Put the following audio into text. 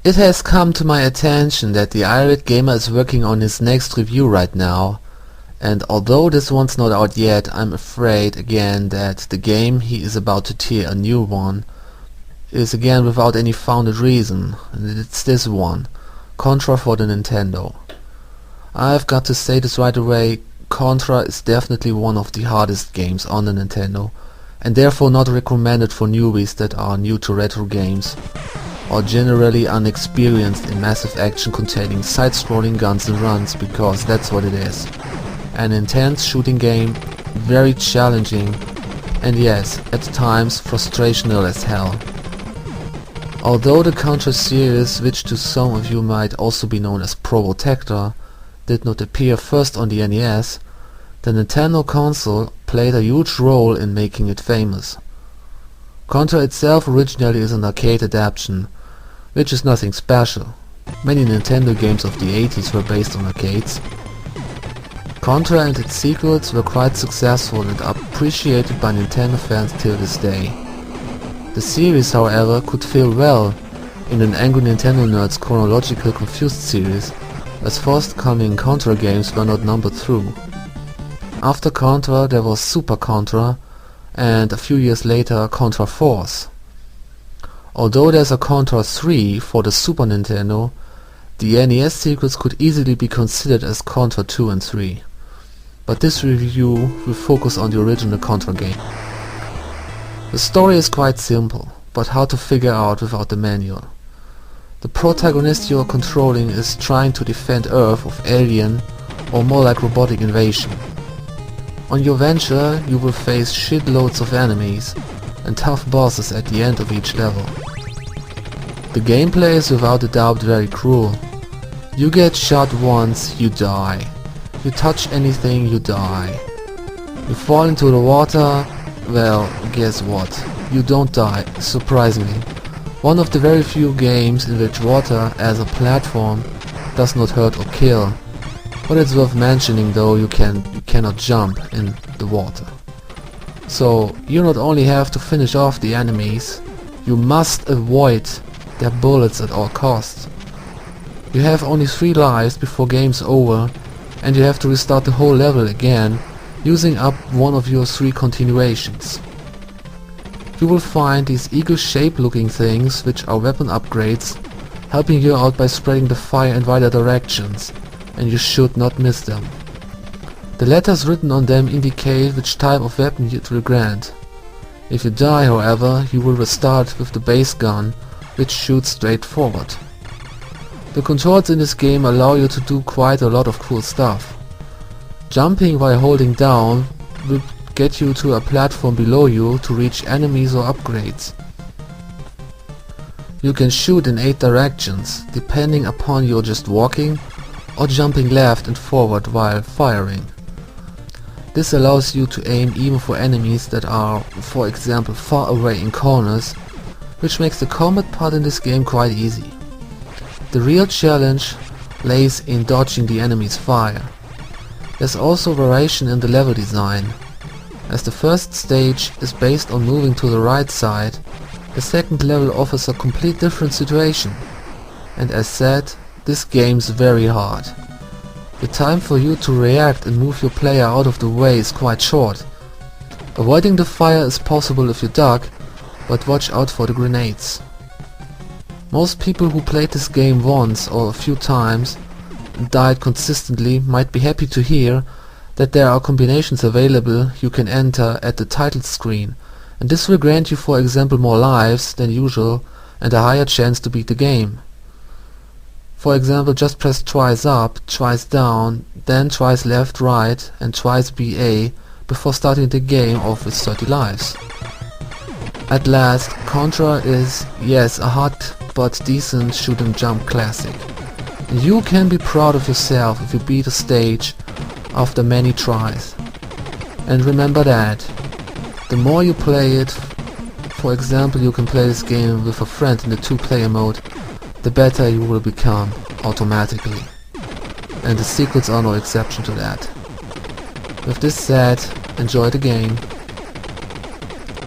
It has come to my attention that the irate gamer is working on his next review right now, and although this one's not out yet, I'm afraid again that the game he is about to tear a new one is again without any founded reason, and it's this one, Contra for the Nintendo. I've got to say this right away, Contra is definitely one of the hardest games on the Nintendo, and therefore not recommended for newbies that are new to retro games, or generally unexperienced in massive action containing side-scrolling guns and runs, because that's what it is. An intense shooting game, very challenging, and yes, at times frustrational as hell. Although the Contra series, which to some of you might also be known as Probotector, did not appear first on the NES, the Nintendo console played a huge role in making it famous. Contra itself originally is an arcade adaptation, which is nothing special. Many Nintendo games of the 80s were based on arcades. Contra and its sequels were quite successful and are appreciated by Nintendo fans till this day. The series, however, could fail well in an Angry Nintendo Nerds chronological confused series, as forthcoming Contra games were not numbered through. After Contra there was Super Contra, and a few years later Contra Force. Although there's a Contra 3 for the Super Nintendo, the NES sequels could easily be considered as Contra 2 and 3. But this review will focus on the original Contra game. The story is quite simple, but hard to figure out without the manual. The protagonist you are controlling is trying to defend Earth of alien, or more like robotic invasion. On your venture you will face shitloads of enemies and tough bosses at the end of each level. The gameplay is without a doubt very cruel. You get shot once, you die. You touch anything, you die. You fall into the water, well, guess what? You don't die, surprisingly. One of the very few games in which water as a platform does not hurt or kill. But it's worth mentioning though, you cannot jump in the water. So you not only have to finish off the enemies, you must avoid their bullets at all costs. You have only 3 lives before game's over, and you have to restart the whole level again, using up one of your 3 continuations. You will find these eagle-shaped looking things, which are weapon upgrades, helping you out by spreading the fire in wider directions, and you should not miss them. The letters written on them indicate which type of weapon it will grant. If you die, however, you will restart with the base gun, which shoots straight forward. The controls in this game allow you to do quite a lot of cool stuff. Jumping while holding down will get you to a platform below you to reach enemies or upgrades. You can shoot in 8 directions, depending upon you're just walking or jumping left and forward while firing. This allows you to aim even for enemies that are, for example, far away in corners, which makes the combat part in this game quite easy. The real challenge lays in dodging the enemy's fire. There's also variation in the level design. As the first stage is based on moving to the right side, the second level offers a complete different situation. And as said, this game's very hard. The time for you to react and move your player out of the way is quite short. Avoiding the fire is possible if you duck, but watch out for the grenades. Most people who played this game once or a few times and died consistently might be happy to hear that there are combinations available you can enter at the title screen, and this will grant you, for example, more lives than usual and a higher chance to beat the game. For example, just press twice up, twice down, then twice left, right and twice BA before starting the game off with 30 lives. At last, Contra is, yes, a hot but decent shoot and jump classic. And you can be proud of yourself if you beat a stage after many tries. And remember that the more you play it, for example, you can play this game with a friend in the 2-player mode, the better you will become automatically. And the sequels are no exception to that. With this said, enjoy the game.